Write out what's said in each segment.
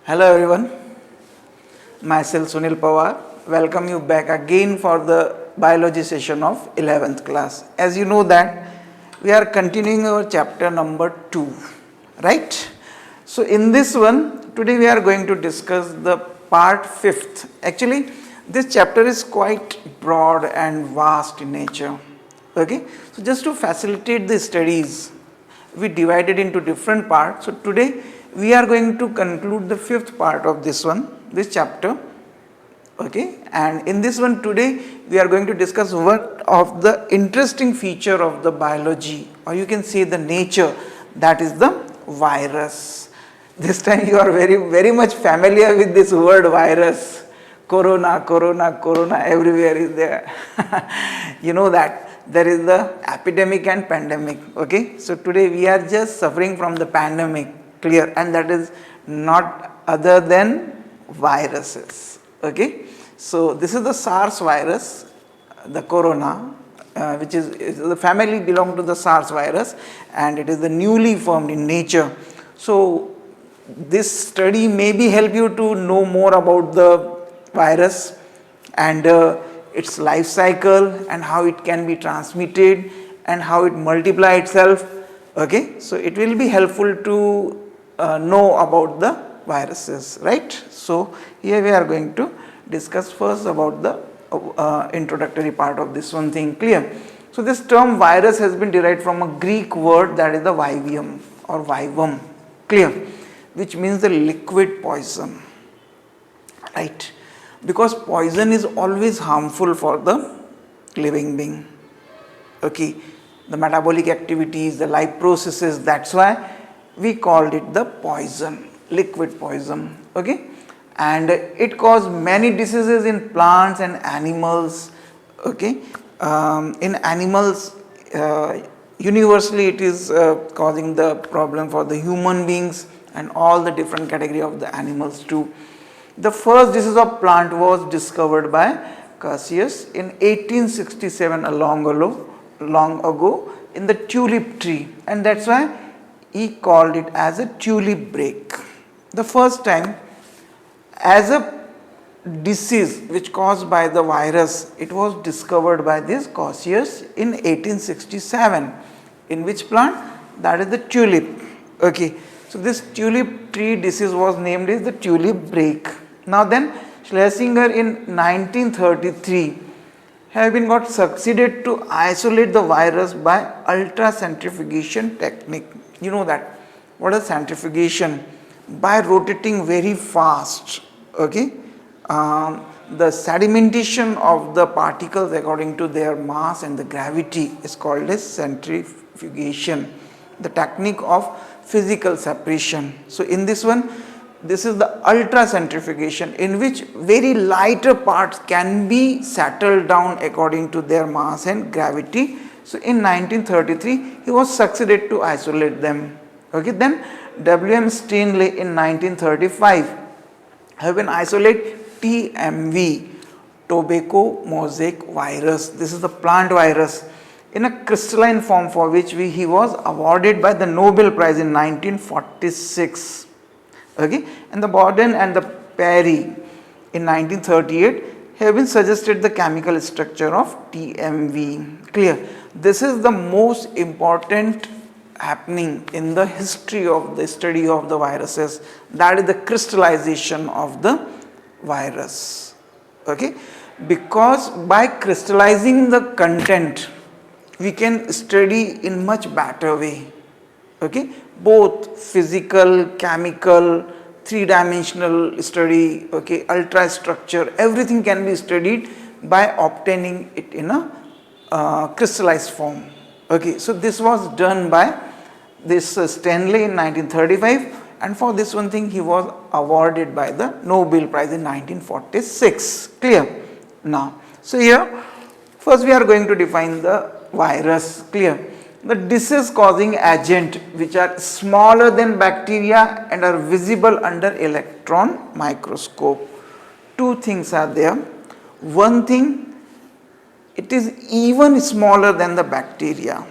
Hello everyone, myself Sunil Pawar. Welcome you back again for the biology session of 11th class. As you know that we are continuing our chapter number 2, right? So in this one, today we are going to discuss the part 5th. Actually, this chapter is quite broad and vast in nature. Okay, so just to facilitate the studies, we divided into different parts. So today we are going to conclude the 5th part of this chapter. Okay, and in this one today we are going to discuss one of the interesting feature of the biology, or you can say the nature, that is the virus. This time you are very much familiar with this word virus. Corona, everywhere is there. You know that there is the epidemic and pandemic. Okay, so today we are just suffering from the pandemic, clear, and that is not other than viruses. Okay, so this is the SARS virus, the corona, which is the family belong to the SARS virus, and it is the newly formed in nature. So this study maybe help you to know more about the virus and its life cycle and how it can be transmitted and how it multiply itself. Okay, so it will be helpful to know about the viruses, right? So here we are going to discuss first about the introductory part of this one thing, clear. So this term virus has been derived from a Greek word, that is the vivium or vivum, clear, which means the liquid poison, right? Because poison is always harmful for the living being. Okay, the metabolic activities, the life processes, that's why we called it the poison, liquid poison. Okay, and it caused many diseases in plants and animals. Okay, in animals, universally it is causing the problem for the human beings and all the different category of the animals too. The first disease of plant was discovered by Cassius in 1867, long ago, in the tulip tree, and that's why he called it as a tulip break. The first time as a disease which caused by the virus, it was discovered by this Cassius in 1867. In which plant? That is the tulip. Okay, so this tulip tree disease was named as the tulip break. Now then, Schlesinger in 1933 have been got succeeded to isolate the virus by ultracentrifugation technique. You know that. What is centrifugation? By rotating very fast. Okay, the sedimentation of the particles according to their mass and the gravity is called as centrifugation, the technique of physical separation. So in this one, this is the ultracentrifugation, in which very lighter parts can be settled down according to their mass and gravity. So in 1933 he was succeeded to isolate them. Okay, then W.M. Stanley in 1935 have been isolate TMV, tobacco mosaic virus. This is the plant virus in a crystalline form, for which he was awarded by the Nobel Prize in 1946. Okay, and the Borden and the Perry in 1938 have been suggested the chemical structure of TMV. Clear? This is the most important happening in the history of the study of the viruses, that is the crystallization of the virus. Okay, because by crystallizing the content we can study in much better way. Okay, both physical, chemical, three-dimensional study, okay, ultra structure, everything can be studied by obtaining it in a crystallized form. Okay, so this was done by this Stanley in 1935, and for this one thing he was awarded by the Nobel Prize in 1946. Clear? Now, so here first we are going to define the virus. Clear? The disease causing agent which are smaller than bacteria and are visible under electron microscope. Two things are there. One thing, it is even smaller than the bacteria.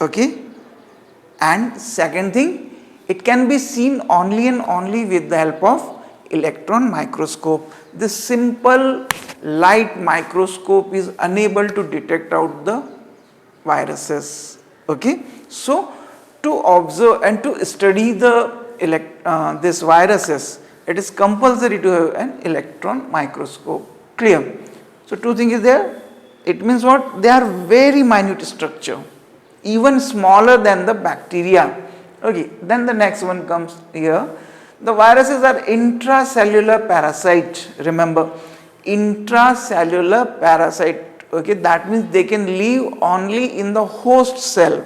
Okay, and second thing, It can be seen only and only with the help of electron microscope. This simple light microscope is unable to detect out the viruses. Okay. So, to observe and to study the this viruses, it is compulsory to have an electron microscope. Clear? So, two things is there. It means what? They are very minute structure, even smaller than the bacteria. Okay. Then the next one comes here. The viruses are intracellular parasite. Remember, intracellular parasite. Okay, that means they can live only in the host cell.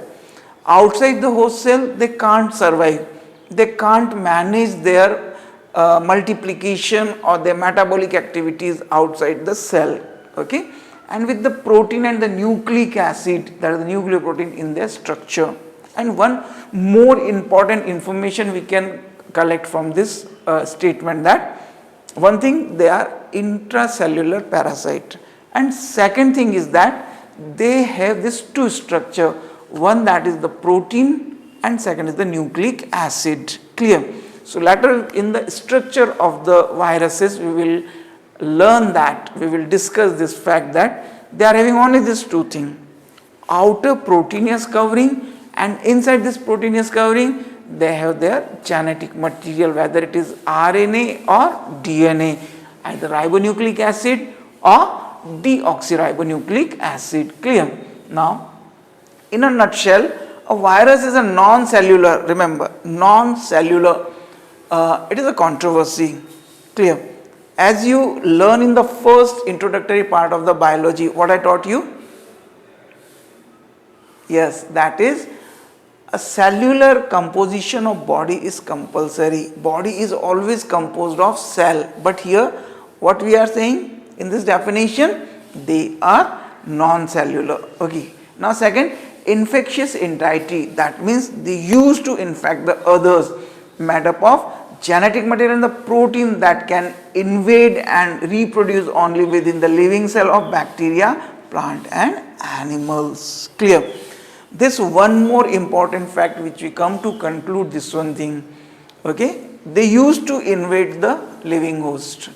Outside the host cell, they can't survive. They can't manage their multiplication or their metabolic activities outside the cell. Okay, and with the protein and the nucleic acid, that is the nucleoprotein in their structure. And one more important information we can collect from this statement, that one thing, they are intracellular parasite, and second thing is that they have this two structure, one that is the protein and second is the nucleic acid. Clear? So, later in the structure of the viruses we will learn that, we will discuss this fact that they are having only these two things, outer proteinous covering, and inside this proteinous covering they have their genetic material, whether it is RNA or DNA, either ribonucleic acid or deoxyribonucleic acid. Clear? Now, in a nutshell, a virus is a non-cellular, remember, non-cellular, it is a controversy. Clear? As you learn in the first introductory part of the biology, what I taught you? Yes, that is, a cellular composition of body is compulsory. Body is always composed of cell, but here what we are saying in this definition, they are non-cellular. Okay. Now second, infectious entity, that means they used to infect the others, made up of genetic material and the protein that can invade and reproduce only within the living cell of bacteria, plant and animals. Clear? This one more important fact which we come to conclude this one thing, okay, they used to invade the living host,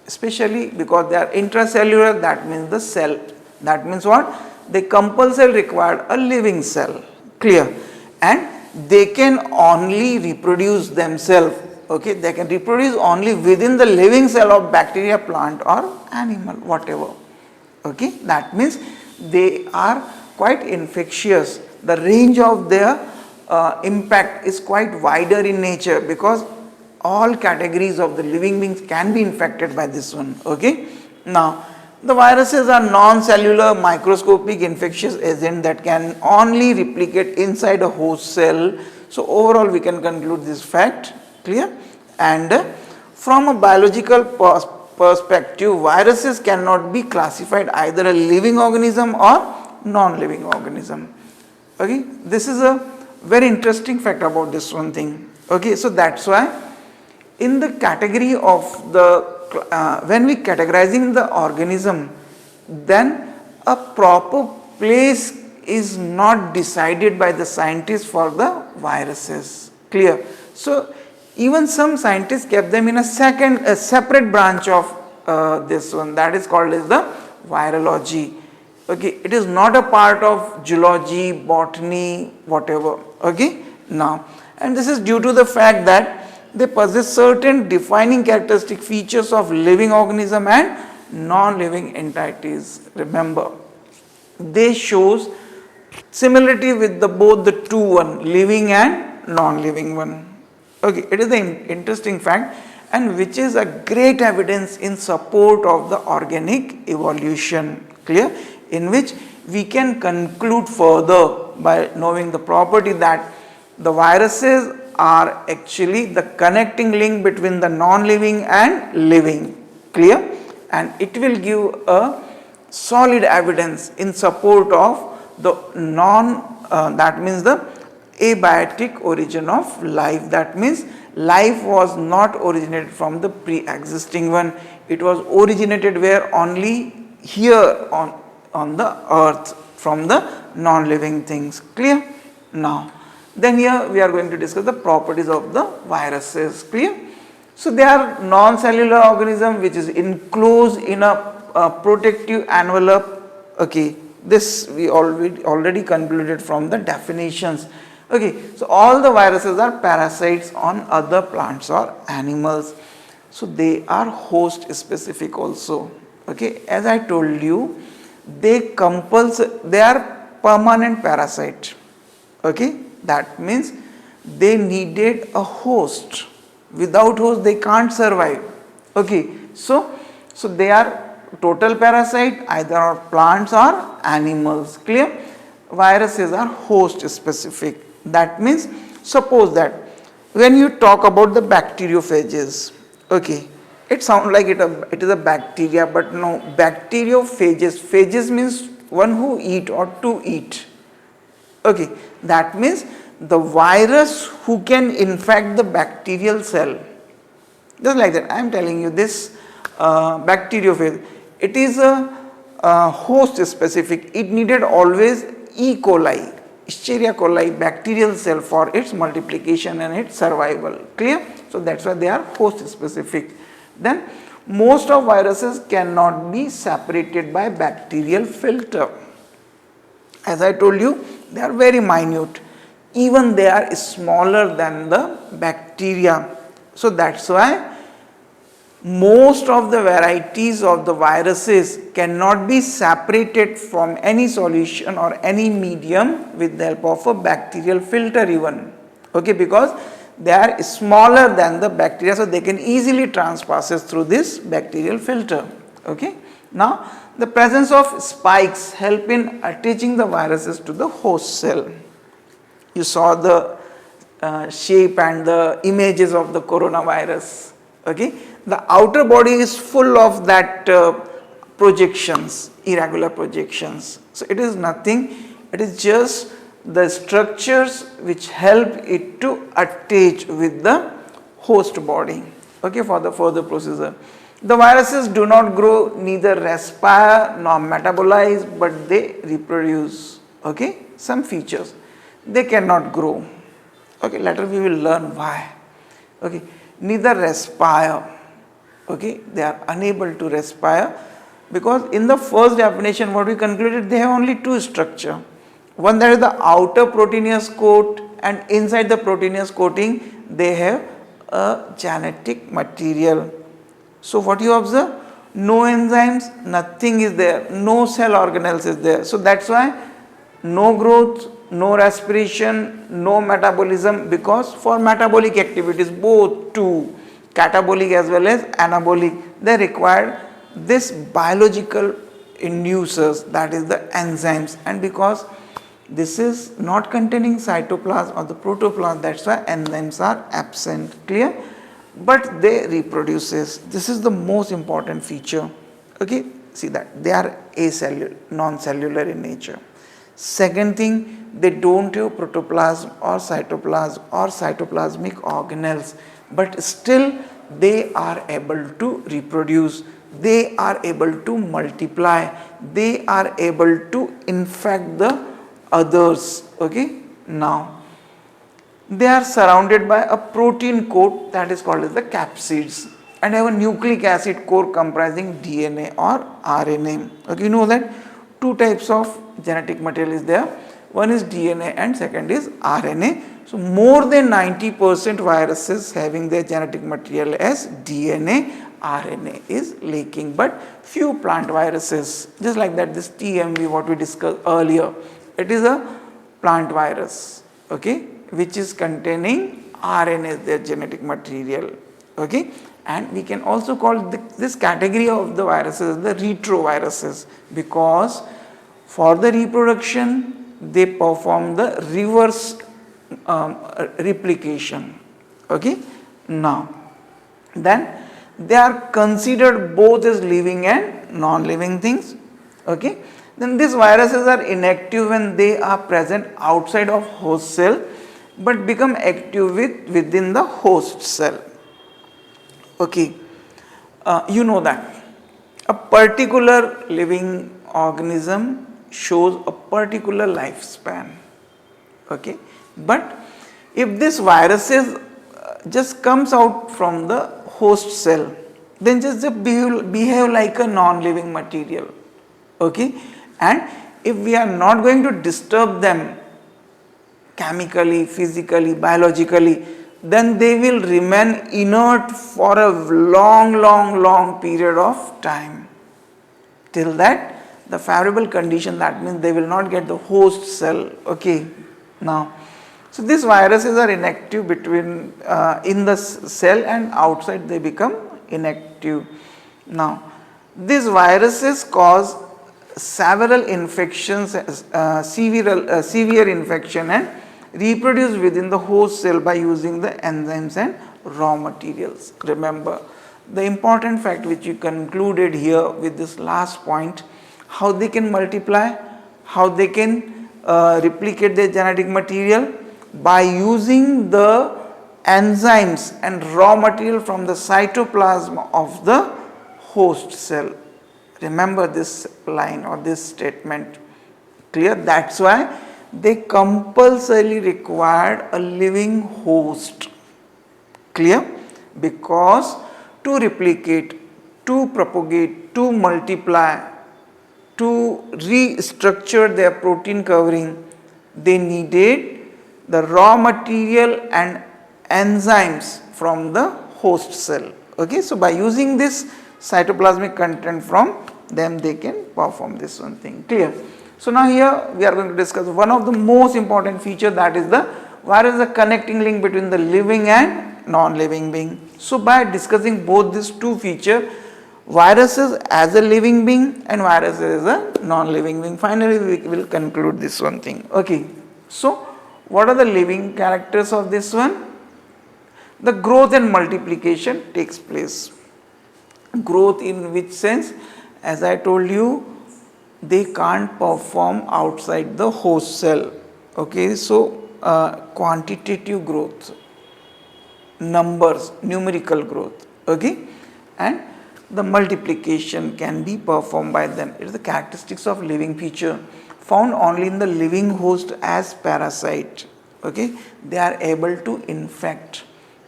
especially because they are intracellular, that means the cell, that means what? They compulsorily required a living cell. Clear? And they can only reproduce themselves, okay, they can reproduce only within the living cell of bacteria, plant or animal, whatever. Okay, that means they are quite infectious. The range of their impact is quite wider in nature, because all categories of the living beings can be infected by this one. Okay. Now, the viruses are non-cellular microscopic infectious agent that can only replicate inside a host cell. So, overall we can conclude this fact. Clear? And from a biological perspective, viruses cannot be classified either a living organism or non-living organism. Okay, this is a very interesting fact about this one thing. Okay, so that's why in the category of the when we categorizing the organism, then a proper place is not decided by the scientists for the viruses. Clear? So even some scientists kept them in a separate branch of this one, that is called as the virology. Okay, it is not a part of zoology, botany, whatever. Okay, now, and this is due to the fact that they possess certain defining characteristic features of living organism and non-living entities. Remember, they shows similarity with the both the two one, living and non-living one. Okay, it is an interesting fact, and which is a great evidence in support of the organic evolution. Clear? In which we can conclude further by knowing the property that the viruses are actually the connecting link between the non-living and living. Clear? And it will give a solid evidence in support of the that means the abiotic origin of life. That means life was not originated from the pre-existing one, it was originated where? Only here on the earth, from the non-living things. Clear? Now, Then here we are going to discuss the properties of the viruses. Clear? So they are non-cellular organism which is enclosed in a protective envelope. Okay, this we already concluded from the definitions. Okay, so all the viruses are parasites on other plants or animals. So they are host specific also. Okay, as I told you, they are permanent parasite. Okay, that means they needed a host. Without host they can't survive. Okay, so they are total parasite either on plants or animals. Clear? Viruses are host specific. That means suppose that when you talk about the bacteriophages, okay, it sounds like it is a bacteria, but no, bacteriophages. Phages means one who eat or to eat. Okay, that means the virus who can infect the bacterial cell. Just like that, I am telling you this bacteriophage. It is a host specific. It needed always E. coli, Escherichia coli bacterial cell for its multiplication and its survival. Clear? So that's why they are host specific. Then most of viruses cannot be separated by bacterial filter. As I told you, they are very minute. Even they are smaller than the bacteria. So that's why most of the varieties of the viruses cannot be separated from any solution or any medium with the help of a bacterial filter even. Okay, because they are smaller than the bacteria, so they can easily transpass through this bacterial filter. Okay. Now the presence of spikes help in attaching the viruses to the host cell. You saw the shape and the images of the coronavirus. Okay, the outer body is full of that projections, irregular projections. So it is nothing, it is just the structures which help it to attach with the host body. Okay, for the further procedure. The viruses do not grow, neither respire nor metabolize, but they reproduce. Okay, some features. They cannot grow. Okay, later we will learn why. Okay, neither respire. Okay, they are unable to respire because in the first definition what we concluded, they have only two structure. One, that is the outer proteinous coat, and inside the proteinous coating they have a genetic material. So what you observe? No enzymes, nothing is there, no cell organelles is there. So that's why no growth, no respiration, no metabolism, because for metabolic activities, both two, catabolic as well as anabolic, they require this biological inducers, that is the enzymes, and because this is not containing cytoplasm or the protoplasm, that's why enzymes are absent. Clear? But they reproduces. This is the most important feature. Okay, see that they are acellular, non-cellular in nature. Second thing, they don't have protoplasm or cytoplasmic organelles, but still they are able to reproduce, they are able to multiply, they are able to infect the others. Okay, now they are surrounded by a protein coat that is called as the capsids and have a nucleic acid core comprising DNA or RNA. Okay, you know that two types of genetic material is there. One is DNA and second is RNA. So more than 90% viruses having their genetic material as DNA, RNA is lacking, but few plant viruses, just like that this TMV what we discussed earlier, it is a plant virus, okay, which is containing RNA as their genetic material. Okay, and we can also call this category of the viruses the retroviruses, because for the reproduction they perform the reverse replication. Okay, now then they are considered both as living and non-living things. Okay, then these viruses are inactive when they are present outside of host cell but become active within the host cell. Okay, you know that a particular living organism shows a particular lifespan. Okay, but if this viruses just comes out from the host cell, then just behave like a non-living material, okay. And if we are not going to disturb them chemically, physically, biologically, then they will remain inert for a long period of time. Till that the favorable condition, that means they will not get the host cell, okay. Now, so these viruses are inactive between in the cell, and outside they become inactive. Now, these viruses cause several infections, severe infection, and reproduce within the host cell by using the enzymes and raw materials. Remember the important fact which you concluded here with this last point, how they can multiply, how they can replicate their genetic material by using the enzymes and raw material from the cytoplasm of the host cell. Remember this line or this statement, clear? That is why they compulsorily required a living host, clear? Because to replicate, to propagate, to multiply, to restructure their protein covering, they needed the raw material and enzymes from the host cell, okay. So by using this cytoplasmic content from them, they can perform this one thing, clear? So now here we are going to discuss one of the most important feature, that is the virus, the connecting link between the living and non-living being. So by discussing both these two features, viruses as a living being and viruses as a non-living being, finally we will conclude this one thing, okay. So what are the living characters of this one? The growth and multiplication takes place. Growth in which sense? As I told you, they can't perform outside the host cell, okay. So quantitative growth, numbers, numerical growth, okay, and the multiplication can be performed by them. It is the characteristics of living feature found only in the living host as parasite, okay. They are able to infect,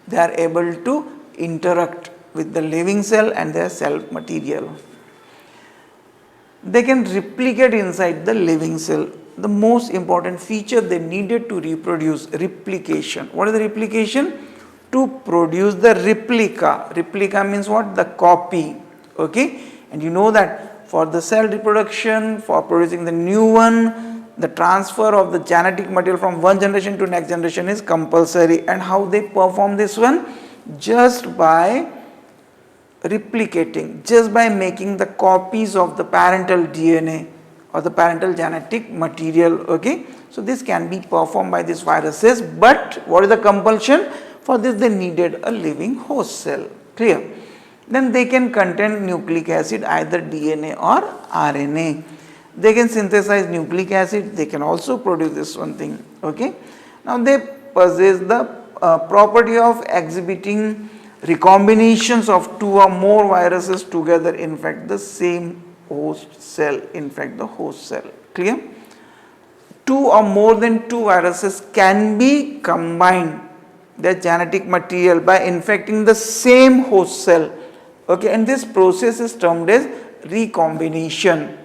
they are able to interact with the living cell and their cell material. They can replicate inside the living cell. The most important feature they needed to reproduce, replication. What is the replication? To produce the replica. Replica means what? The copy, okay. And you know that for the cell reproduction, for producing the new one, the transfer of the genetic material from one generation to next generation is compulsory. And how they perform this one? Just by replicating, just by making the copies of the parental DNA or the parental genetic material, okay. So this can be performed by these viruses, but what is the compulsion? For this they needed a living host cell, clear? Then they can contain nucleic acid, either DNA or RNA. They can synthesize nucleic acid, they can also produce this one thing, okay. Now they possess the property of exhibiting recombinations of two or more viruses together infect the same host cell, infect the host cell, clear? Two or more than two viruses can be combined, their genetic material, by infecting the same host cell, okay. And this process is termed as recombination.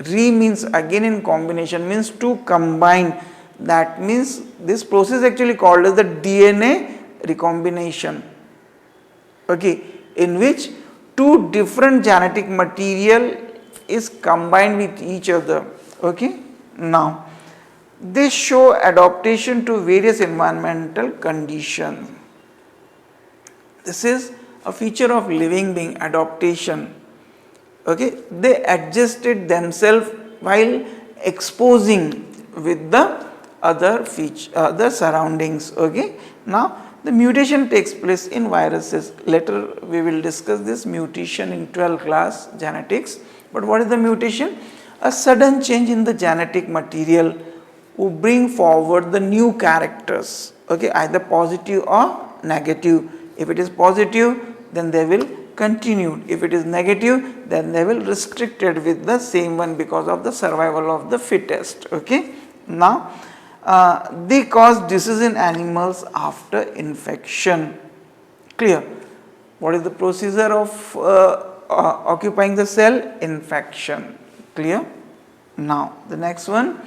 Re means again in combination, means to combine. That means this process is actually called as the DNA recombination, okay, in which two different genetic material is combined with each other, okay. Now they show adaptation to various environmental conditions. This is a feature of living being, adaptation, okay. They adjusted themselves while exposing with the other surroundings, okay. Now the mutation takes place in viruses. Later we will discuss this mutation in 12th class genetics. But what is the mutation? A sudden change in the genetic material who bring forward the new characters, okay, either positive or negative. If it is positive, then they will continue. If it is negative, then they will restricted with the same one because of the survival of the fittest, okay. Now they cause disease in animals after infection. Clear? What is the procedure of occupying the cell? Infection. Clear? Now the next one,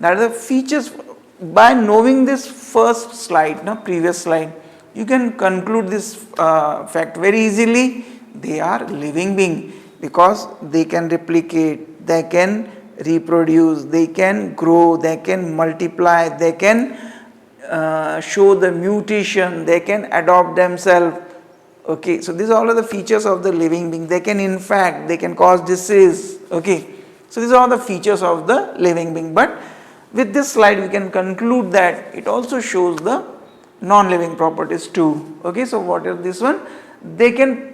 that is the features. By knowing this first slide, previous slide, you can conclude this fact very easily. They are living being because they can replicate, they can reproduce, they can grow, they can multiply, they can show the mutation, they can adopt themselves. Okay, so these are all of the features of the living being. They can infect, they can cause disease. Okay, so these are all the features of the living being. But with this slide we can conclude that it also shows the non-living properties too. Okay, so what is this one? They can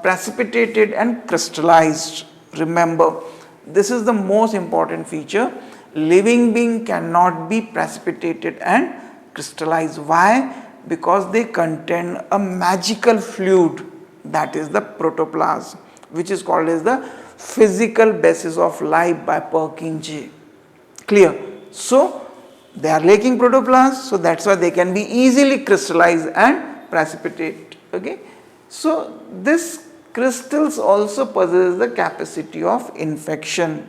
precipitated and crystallized. Remember, this is the most important feature. Living being cannot be precipitated and crystallized. Why? Because they contain a magical fluid, that is the protoplasm, which is called as the physical basis of life by Purkinje. Clear? So they are lacking protoplasm, so that's why they can be easily crystallized and precipitate. Okay, so this crystals also possess the capacity of infection.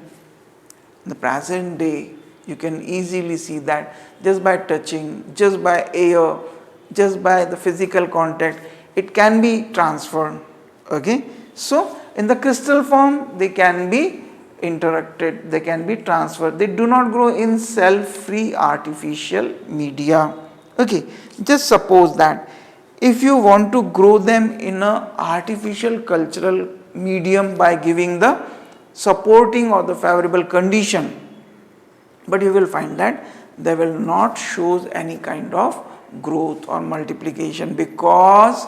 In the present day, you can easily see that just by touching, just by air, just by the physical contact, it can be transferred. Okay, so in the crystal form, they can be interacted, they can be transferred. They do not grow in cell-free artificial media. Okay, just suppose that if you want to grow them in a artificial cultural medium by giving the supporting or the favorable condition, but you will find that they will not show any kind of growth or multiplication because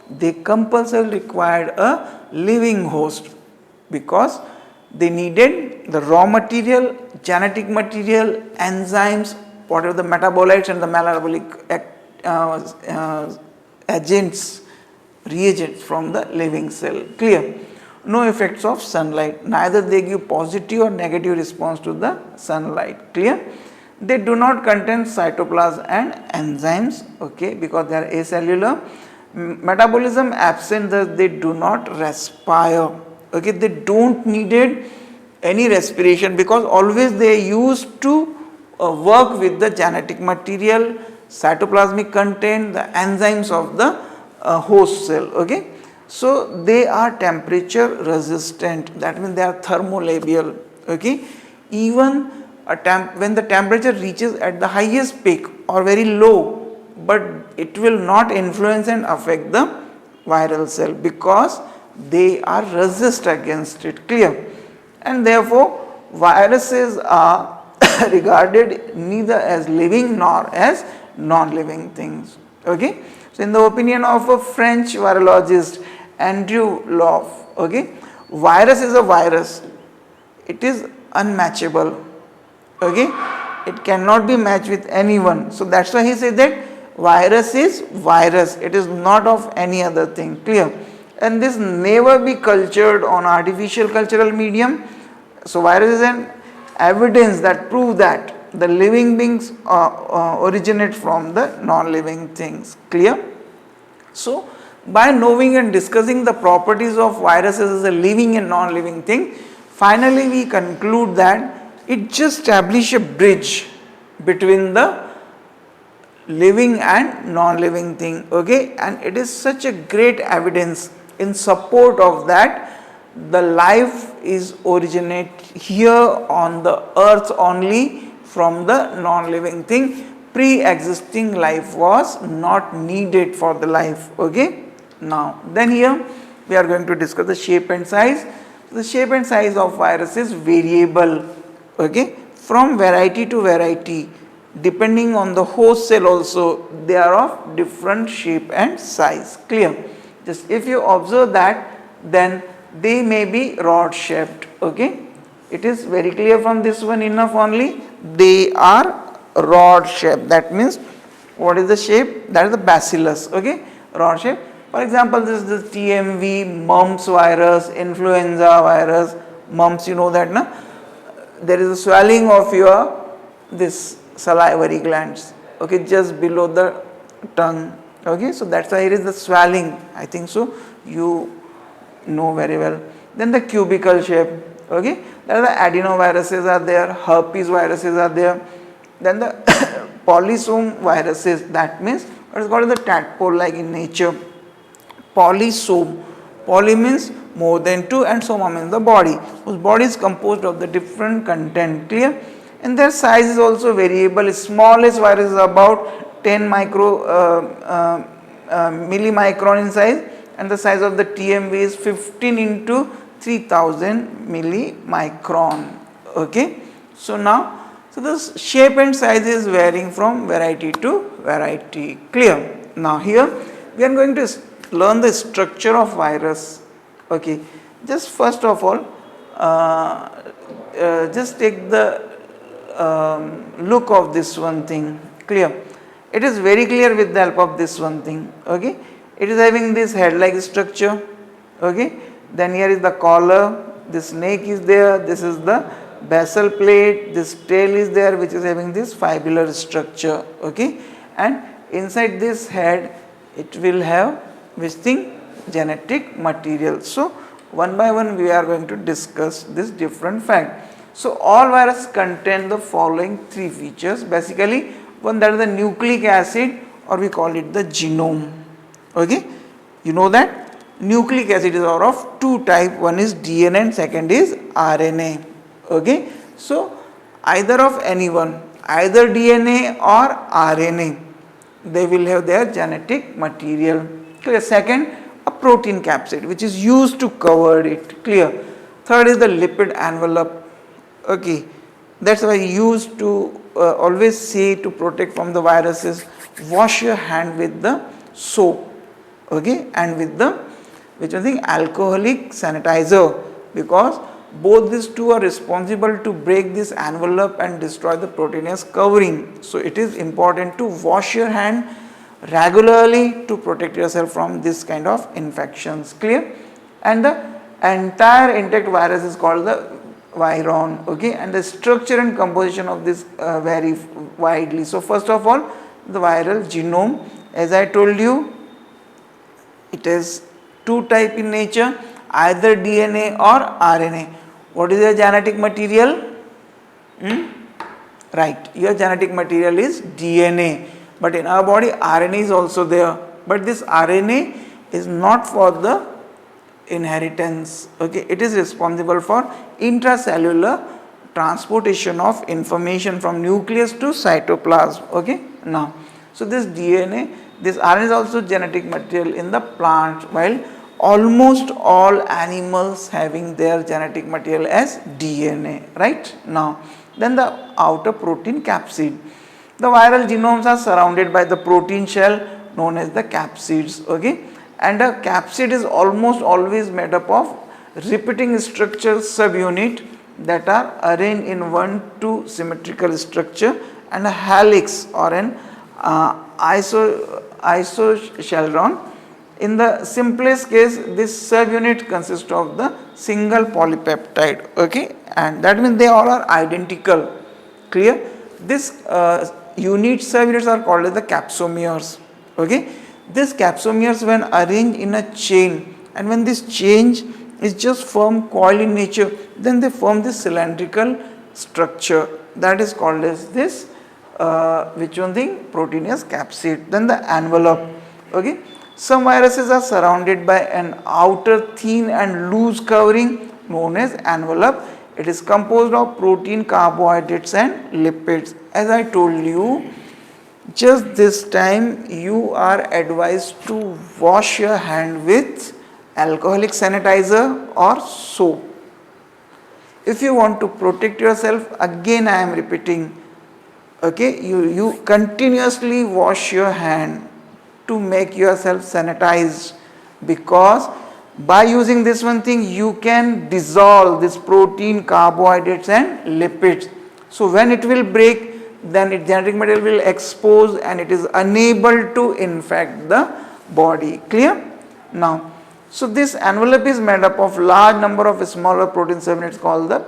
they compulsorily required a living host, because they needed the raw material, genetic material, enzymes, what are the metabolites and the metabolic agents, reagents from the living cell. Clear? No effects of sunlight, neither they give positive or negative response to the sunlight. Clear? They do not contain cytoplasm and enzymes, okay, because they are acellular. Metabolism absent, thus they do not respire. Okay, they don't needed any respiration because always they used to work with the genetic material, cytoplasmic content, the enzymes of the host cell. Okay, so they are temperature resistant, that means they are thermolabile. Okay, even when the temperature reaches at the highest peak or very low, but it will not influence and affect the viral cell because they are resist against it. Clear? And therefore viruses are regarded neither as living nor as non-living things. Okay, so in the opinion of a French virologist Andrew Loff, okay, virus is a virus, it is unmatchable. Okay, it cannot be matched with anyone, so that's why he said that virus is virus, it is not of any other thing. Clear? And this never be cultured on artificial cultural medium. So virus is an evidence that prove that the living beings originate from the non-living things. Clear? So by knowing and discussing the properties of viruses as a living and non-living thing, finally we conclude that it just establishes a bridge between the living and non-living thing. Okay, and it is such a great evidence in support of that the life is originate here on the earth only from the non-living thing. Pre-existing life was not needed for the life. Okay, now then here we are going to discuss the shape and size. The shape and size of virus is variable, okay, from variety to variety, depending on the host cell also they are of different shape and size. Clear? Just if you observe that, then they may be rod shaped. Okay, it is very clear from this one enough only. They are rod shaped, that means what is the shape? That is the bacillus. Okay, rod shape. For example, this is the TMV, mumps virus, influenza virus. Mumps, you know that, na? There is a swelling of your this salivary glands, okay, just below the tongue, okay. So that's why it is the swelling, I think so, you know very well. Then the cubicle shape, okay, there are the adenoviruses are there, herpes viruses are there, then the polysome viruses, that means what is called the tadpole like in nature. Polysome, poly means more than two and soma means the body, whose body is composed of the different content, clear, and their size is also variable. Smallest virus is about 10 millimicron in size, and the size of the TMV is 15 into 3000 millimicron, okay. So now, so the shape and size is varying from variety to variety, clear. Now here we are going to learn the structure of virus, okay. Just first of all, just take the look of this one thing, clear. It is very clear with the help of this one thing, okay. It is having this head like structure, okay. Then here is the collar, this snake is there, this is the basal plate, this tail is there which is having this fibular structure, okay. And inside this head it will have which thing, genetic material. So one by one we are going to discuss this different fact. So all viruses contain the following three features, basically one, that is the nucleic acid, or we call it the genome, okay. You know that nucleic acid is of two type, one is DNA and second is RNA, okay. So either of any one, either DNA or RNA, they will have their genetic material, clear. Second, a protein capsid which is used to cover it, clear. Third is the lipid envelope, okay. That's why used to always say to protect from the viruses, wash your hand with the soap, okay, and with the which I think alcoholic sanitizer, because both these two are responsible to break this envelope and destroy the proteinous covering. So it is important to wash your hand regularly to protect yourself from this kind of infections, clear. And the entire intact virus is called the viron, okay, and the structure and composition of this vary widely. So first of all, the viral genome, as I told you, it is two type in nature, either DNA or RNA. What is your genetic material? Right, your genetic material is DNA, but in our body RNA is also there, but this RNA is not for the inheritance, okay. It is responsible for intracellular transportation of information from nucleus to cytoplasm, okay. Now, so this DNA, this RNA is also genetic material in the plant, while almost all animals having their genetic material as DNA, right. Now, then the outer protein capsid. The viral genomes are surrounded by the protein shell known as the capsids, okay. And a capsid is almost always made up of repeating structure subunit that are arranged in one two symmetrical structure and a helix or an isochelron. In the simplest case, this subunit consists of the single polypeptide, okay, and that means they all are identical, clear. This unit subunits are called as the capsomeres, okay. These capsomeres when arranged in a chain, and when this chain is just form coil in nature, then they form this cylindrical structure that is called as this which one thing, proteinous capsid. Then the envelope, okay. Some viruses are surrounded by an outer thin and loose covering known as envelope. It is composed of protein, carbohydrates and lipids. As I told you, just this time you are advised to wash your hand with alcoholic sanitizer or soap. If you want to protect yourself, again I am repeating, okay, you continuously wash your hand to make yourself sanitized, because by using this one thing you can dissolve this protein, carbohydrates and lipids. So when it will break, then its genetic material will expose and it is unable to infect the body, clear. Now, so this envelope is made up of large number of smaller protein subunits called the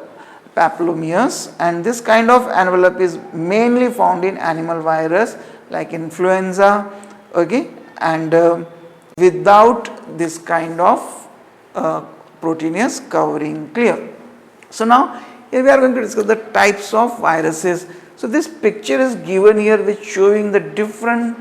papillomavirus, and this kind of envelope is mainly found in animal virus like influenza, okay, and without this kind of proteinous covering. Clear? So now here we are going to discuss the types of viruses. So this picture is given here which showing the different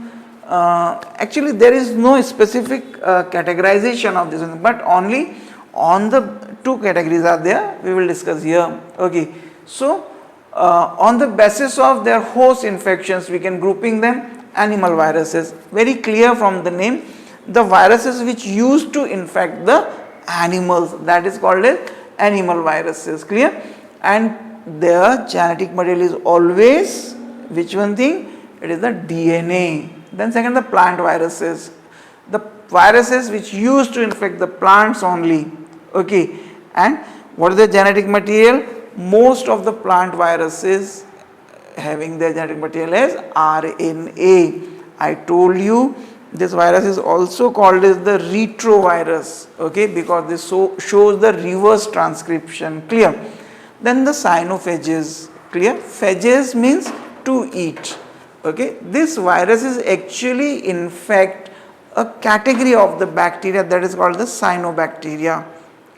actually there is no specific categorization of this one, but only on the two categories are there, we will discuss here. Okay. So on the basis of their host infections we can grouping them animal viruses. Very clear from the name, the viruses which used to infect the animals, that is called as animal viruses. Clear? And their genetic material is always which one thing? It is the DNA. Then second, the plant viruses, the viruses which used to infect the plants only. Okay. And what is the genetic material? Most of the plant viruses having their genetic material as RNA. I told you this virus is also called as the retrovirus, okay, because this shows the reverse transcription. Clear? Then the cyanophages. Clear? Phages means to eat. Okay, this virus is actually infect a category of the bacteria that is called the cyanobacteria,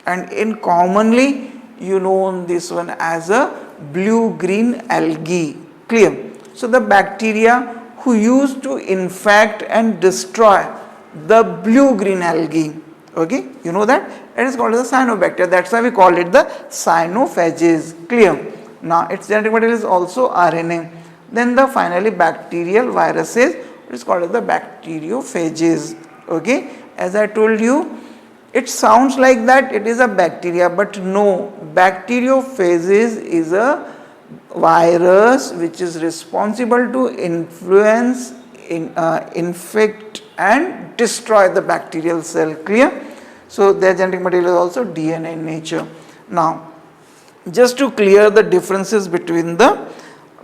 and in commonly you know this one as a blue-green algae. Clear? So the bacteria who used to infect and destroy the blue-green algae, okay, you know that it is called as the cyanobacteria. That's why we call it the cyanophages. Clear? Now its genetic material is also RNA. Then the finally bacterial viruses, it is called as the bacteriophages. Okay, as I told you, it sounds like that it is a bacteria, but no, bacteriophages is a virus which is responsible to influence, infect and destroy the bacterial cell. Clear? So their genetic material is also DNA in nature. Now just to clear the differences between the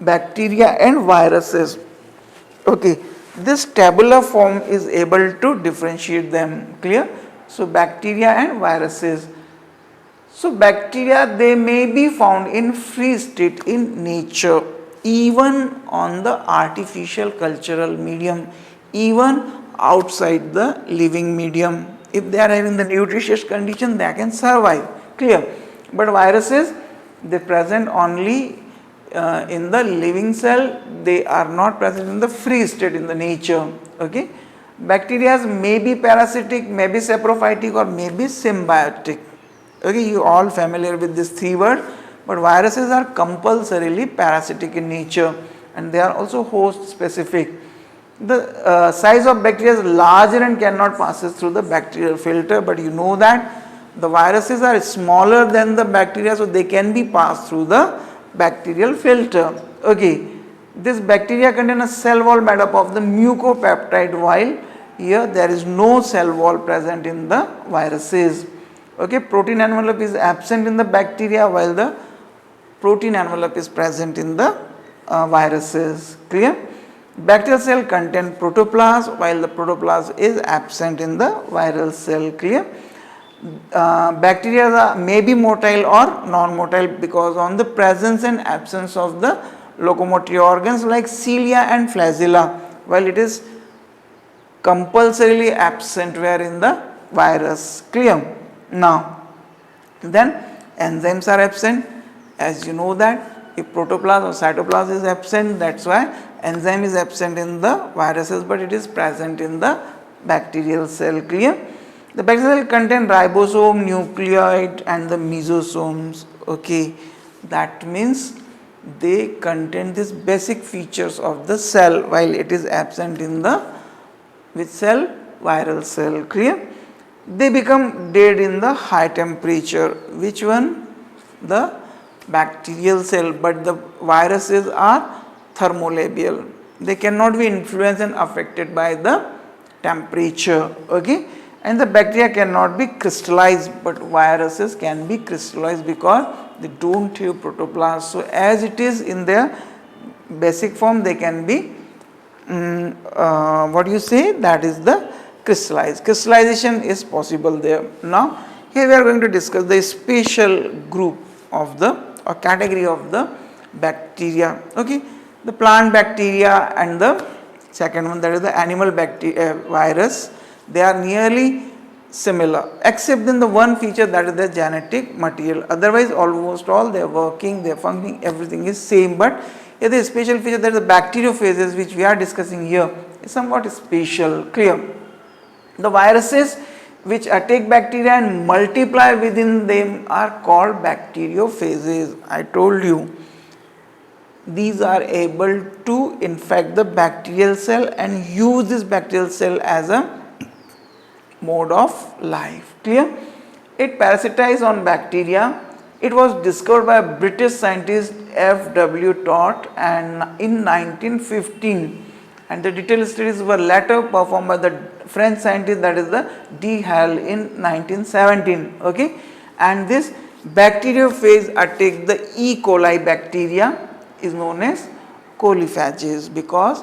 bacteria and viruses, okay, this tabular form is able to differentiate them. Clear? So bacteria and viruses. So bacteria, they may be found in free state in nature, even on the artificial cultural medium, even outside the living medium. If they are having the nutritious condition, they can survive. Clear? But viruses, they present only in the living cell, they are not present in the free state in the nature. Okay, bacteria may be parasitic, may be saprophytic, or may be symbiotic. Okay, you all familiar with these three words, but viruses are compulsorily parasitic in nature and they are also host specific. The size of bacteria is larger and cannot pass through the bacterial filter, but you know that the viruses are smaller than the bacteria, so they can be passed through the bacterial filter. Okay, this bacteria contain a cell wall made up of the mucopeptide, while here there is no cell wall present in the viruses. Okay, protein envelope is absent in the bacteria while the protein envelope is present in the viruses. Clear? Bacterial cell contain protoplasm while the protoplasm is absent in the viral cell. Clear? Bacteria may be motile or non-motile because on the presence and absence of the locomotory organs like cilia and flagella, while it is compulsorily absent where in the virus. Clear? Now then enzymes are absent, as you know that if protoplasm or cytoplasm is absent, that's why enzyme is absent in the viruses, but it is present in the bacterial cell. Clear? The bacterial cell contain ribosome, nucleoid and the mesosomes. Okay, that means they contain these basic features of the cell while it is absent in the which cell? Viral cell. Clear? They become dead in the high temperature. Which one? The bacterial cell, but the viruses are thermolabile. They cannot be influenced and affected by the temperature. Okay, and the bacteria cannot be crystallized, but viruses can be crystallized because they don't have protoplasm. So as it is in their basic form, they can be what you say, that is the crystallized. Crystallization is possible there. Now here we are going to discuss the special group of the or category of the bacteria. Okay, the plant bacteria and the second one, that is the animal bacteria virus, they are nearly similar except in the one feature, that is the genetic material. Otherwise almost all their working, their functioning, everything is same, but here the special feature, that is the bacteriophages which we are discussing here, is somewhat special. Clear? The viruses which attack bacteria and multiply within them are called bacteriophages. I told you these are able to infect the bacterial cell and use this bacterial cell as a mode of life. Clear? It parasitizes on bacteria. It was discovered by a British scientist F.W. Todd and in 1915, and the detailed studies were later performed by the French scientist, that is the De Hael, in 1917. Okay, and this bacteriophage attack the E. coli bacteria is known as coliphages, because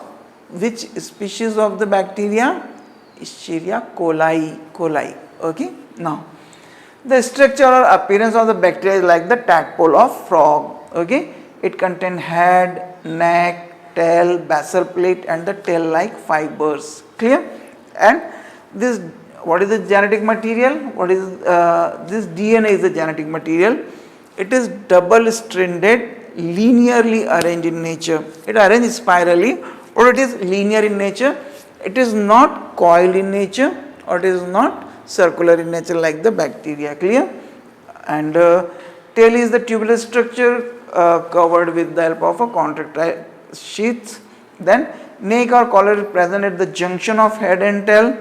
which species of the bacteria? Escherichia coli. Okay, now the structure or appearance of the bacteria is like the tadpole of frog. Okay, it contains head, neck, tail, basal plate and the tail like fibers. Clear? And this, what is the genetic material? What is this DNA is the genetic material. It is double stranded, linearly arranged in nature. It arranged spirally, or it is linear in nature. It is not coiled in nature, or it is not circular in nature like the bacteria. Clear? And tail is the tubular structure covered with the help of a contractile sheaths. Then neck or collar is present at the junction of head and tail,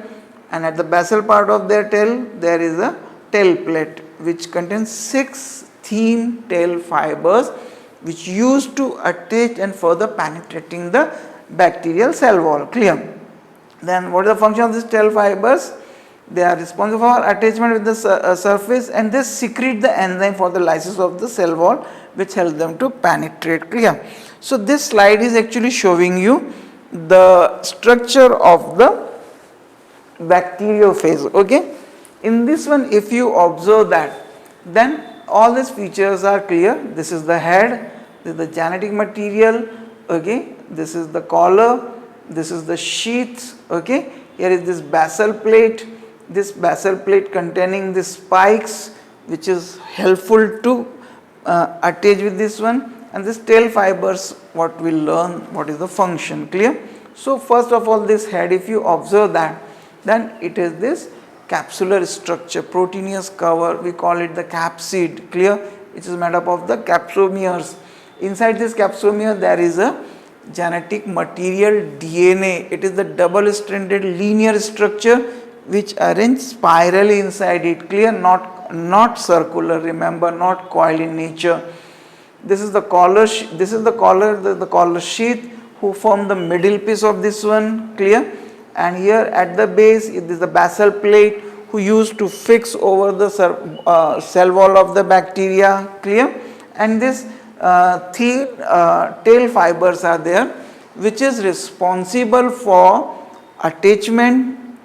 and at the basal part of their tail there is a tail plate which contains 6 thin tail fibers which used to attach and further penetrating the bacterial cell wall. Clear? Then what is the function of these tail fibers? They are responsible for attachment with the surface, and they secrete the enzyme for the lysis of the cell wall which helps them to penetrate. Clear? So this slide is actually showing you the structure of the bacteriophage. Okay, in this one if you observe that, then all these features are clear. This is the head, this is the genetic material. Okay, this is the collar, this is the sheaths. Okay, here is this basal plate, this basal plate containing the spikes which is helpful to attach with this one, and this tail fibers, what we learn what is the function. Clear? So first of all, this head, if you observe that, then it is this capsular structure, proteinous cover, we call it the capsid. Clear? Which is made up of the capsomeres. Inside this capsomere there is a genetic material, DNA. It is the double stranded linear structure which arranges spirally inside it. Clear? Not circular, remember, not coiled in nature. This is the collar, the collar sheath who form the middle piece of this one. Clear? And here at the base it is the basal plate who used to fix over the cell wall of the bacteria. Clear? And this thin tail fibers are there which is responsible for attachment,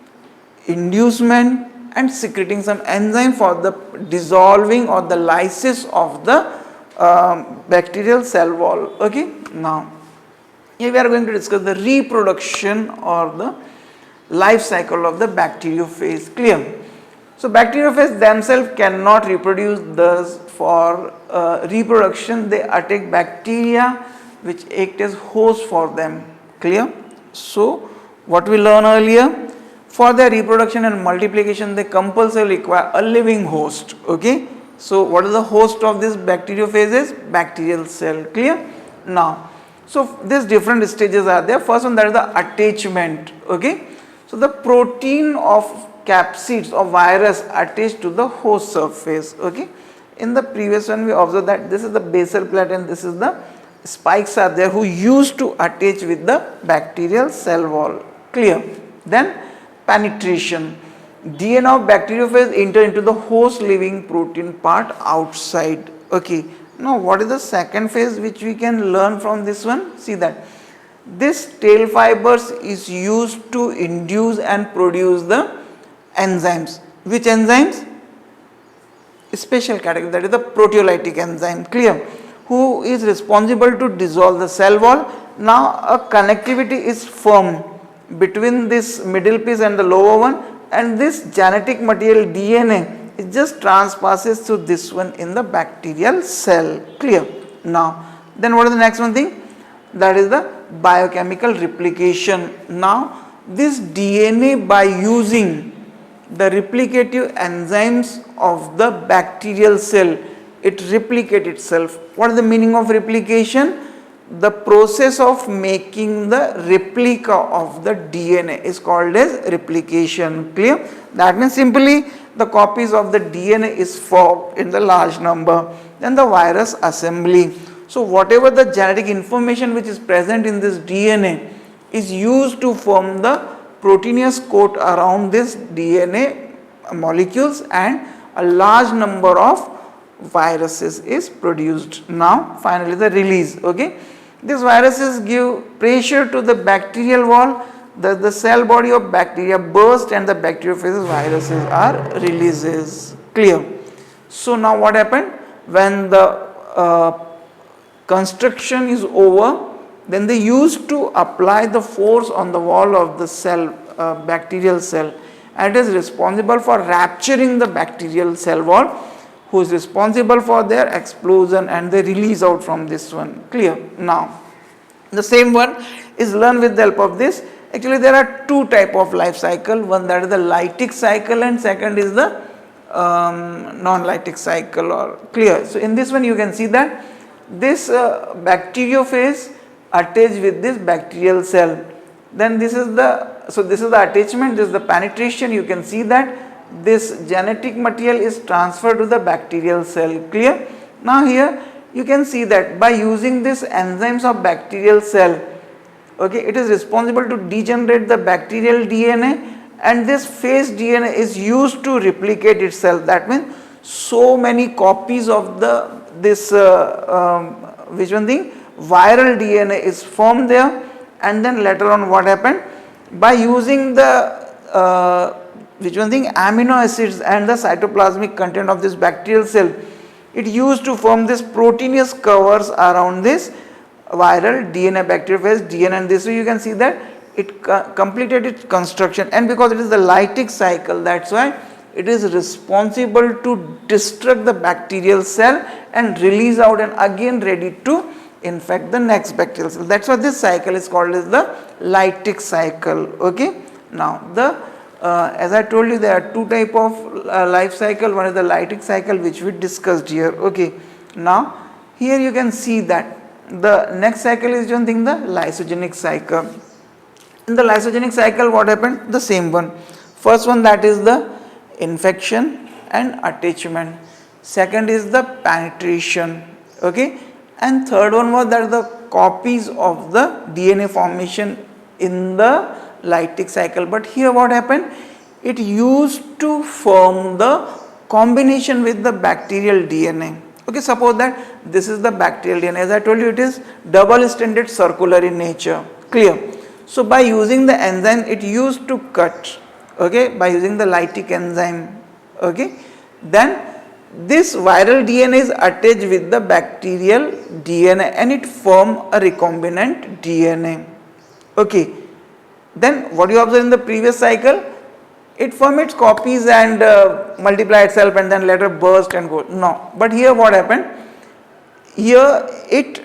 inducement and secreting some enzyme for the dissolving or the lysis of the bacterial cell wall. Okay, now here we are going to discuss the reproduction or the life cycle of the bacteriophage. Clear? So bacteriophage themselves cannot reproduce, thus for reproduction they attack bacteria which act as host for them. Clear? So what we learned earlier, for their reproduction and multiplication they compulsorily require a living host. Okay, so what is the host of this bacteriophages? Bacterial cell. Clear? Now, so these different stages are there. First one, that is the attachment. Okay, so the protein of capsids or virus attached to the host surface. Okay, in the previous one we observed that this is the basal plate and this is the spikes are there who used to attach with the bacterial cell wall. Clear? Then penetration. DNA of bacteriophage enter into the host living protein part outside. Okay, now what is the second phase which we can learn from this one? See that this tail fibers is used to induce and produce the enzymes. Which enzymes? Special category, that is the proteolytic enzyme. Clear? who is responsible to dissolve the cell wall. Now a connectivity is formed between this middle piece and the lower one, and this genetic material DNA it just transpasses through this one in the bacterial cell. Clear? Now then what is the next one thing? That is the biochemical replication. Now this DNA, by using the replicative enzymes of the bacterial cell, it replicates itself. What is the meaning of replication? The process of making the replica of the DNA is called as replication. Clear? That means simply the copies of the DNA is formed in the large number. Then the virus assembly. So whatever the genetic information which is present in this DNA is used to form the proteinous coat around this DNA molecules, and a large number of viruses is produced. Now finally the release. Okay, these viruses give pressure to the bacterial wall, the cell body of bacteria burst, and the bacteriophages viruses are releases. Clear? So now what happened? When the construction is over, then they used to apply the force on the wall of the cell, bacterial cell, and it is responsible for rupturing the bacterial cell wall, who is responsible for their explosion and the release out from this one. Clear? Now the same one is learned with the help of this. Actually there are two type of life cycle, one that is the lytic cycle and second is the non-lytic cycle. Or clear? So in this one you can see that this bacteriophage attached with this bacterial cell, then this is the attachment, this is the penetration. You can see that this genetic material is transferred to the bacterial cell. Clear? Now here you can see that by using this enzymes of bacterial cell, okay, it is responsible to degenerate the bacterial DNA, and this phage DNA is used to replicate itself. That means so many copies of this which one thing, viral DNA is formed there, and then later on what happened, by using the which one thing, amino acids and the cytoplasmic content of this bacterial cell, it used to form this proteinous covers around this viral DNA, bacteriophage DNA, and this way you can see that it completed its construction. And because it is the lytic cycle, that's why it is responsible to destruct the bacterial cell and release out and again ready to infect the next bacterial cell. That's why this cycle is called as the lytic cycle. Okay. Now as I told you, there are two type of life cycle. One is the lytic cycle, which we discussed here. Okay. Now here you can see that the next cycle is one thing, the lysogenic cycle. In the lysogenic cycle, what happened? The same one. First one, that is the infection and attachment. Second is the penetration. Okay. And third one was that the copies of the DNA formation in the lytic cycle. But here what happened? It used to form the combination with the bacterial DNA. Okay, suppose that this is the bacterial DNA. As I told you, it is double stranded circular in nature. Clear? So by using the enzyme, it used to cut. Okay, by using the lytic enzyme. Okay, then this viral DNA is attached with the bacterial DNA and it form a recombinant DNA. Okay. Then what you observe in the previous cycle, it form its copies and multiply itself and then later burst and go. No, but here what happened? Here it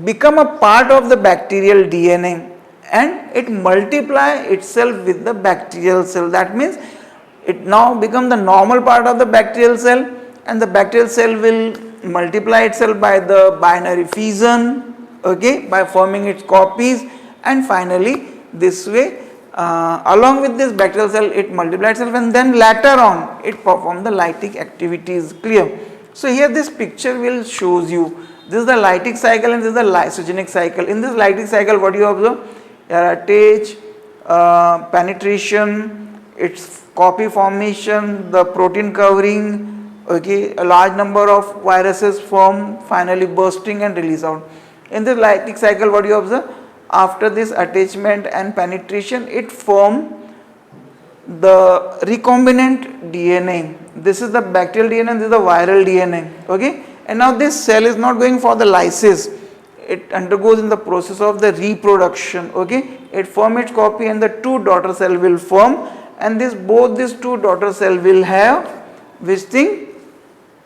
become a part of the bacterial DNA and it multiply itself with the bacterial cell. That means it now become the normal part of the bacterial cell, and the bacterial cell will multiply itself by the binary fission, okay, by forming its copies, and finally this way along with this bacterial cell it multiplies itself, and then later on it perform the lytic activities. Clear? So here this picture will shows you, this is the lytic cycle and this is the lysogenic cycle. In this lytic cycle, what you observe? Attach, penetration, its copy formation, the protein covering, okay, a large number of viruses form, finally bursting and release out. In this lytic cycle, what you observe? After this attachment and penetration, it form the recombinant DNA. This is the bacterial DNA and this is the viral DNA. Okay, and now this cell is not going for the lysis, it undergoes in the process of the reproduction. Okay, it form its copy and the two daughter cell will form, and this both these two daughter cell will have which thing,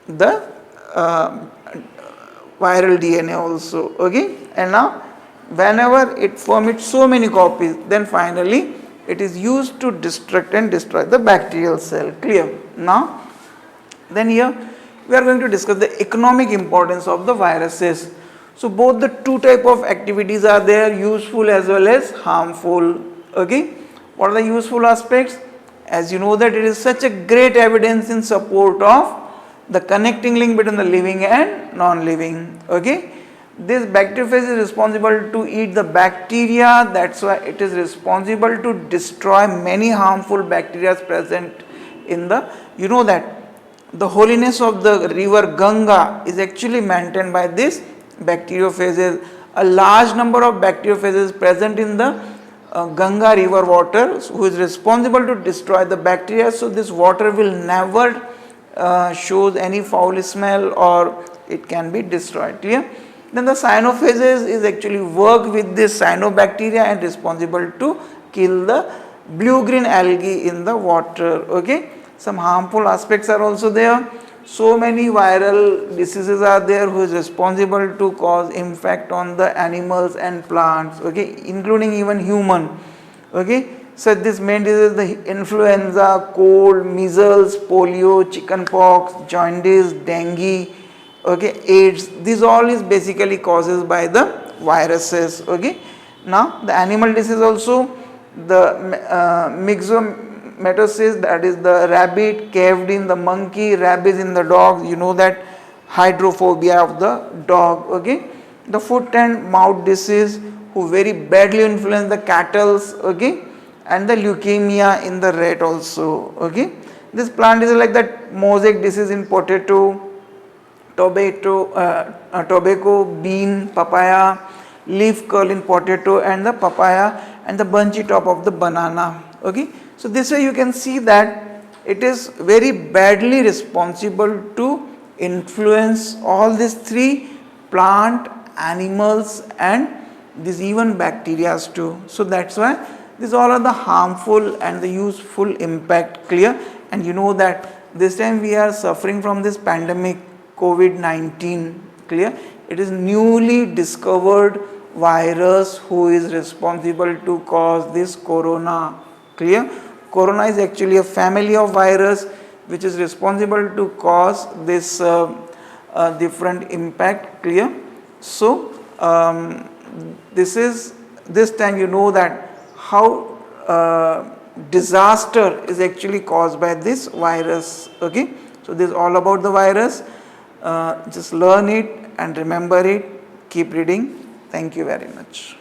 the viral DNA also. Okay, and now whenever it form its so many copies, then finally it is used to destruct and destroy the bacterial cell. Clear? Now then here we are going to discuss the economic importance of the viruses. So both the two type of activities are there, useful as well as harmful. Okay, what are the useful aspects? As you know that it is such a great evidence in support of the connecting link between the living and non-living. Okay, this bacteriophage is responsible to eat the bacteria, that's why it is responsible to destroy many harmful bacteria present in the, you know that the holiness of the river Ganga is actually maintained by this bacteriophages. A large number of bacteriophages present in the Ganga river water, who is responsible to destroy the bacteria, so this water will never shows any foul smell or it can be destroyed. Clear? Then the cyanophages is actually work with this cyanobacteria and responsible to kill the blue-green algae in the water. Okay, some harmful aspects are also there. So many viral diseases are there who is responsible to cause impact on the animals and plants. Okay, including even human. Okay, so this main diseases, the influenza, cold, measles, polio, chickenpox, jaundice, dengue, okay, AIDS, this all is basically causes by the viruses. Okay, now the animal disease also, the myxomatosis, that is the rabbit caved in the monkey, rabies in the dog, you know that hydrophobia of the dog. Okay, the foot and mouth disease who very badly influence the cattle. Okay, and the leukemia in the rat also. Okay, this plant is like that mosaic disease in potato, tobacco, bean, papaya, leaf curl in potato and the papaya, and the bunchy top of the banana. Okay, so this way you can see that it is very badly responsible to influence all these three, plant, animals and these even bacteria too. So that's why these all are the harmful and the useful impact. Clear? And you know that this time we are suffering from this pandemic COVID-19. Clear? It is newly discovered virus who is responsible to cause this corona. Clear? Corona is actually a family of virus which is responsible to cause this different impact. Clear? So this time you know that how disaster is actually caused by this virus. Okay, so this is all about the virus. Just learn it and remember it. Keep reading. Thank you very much.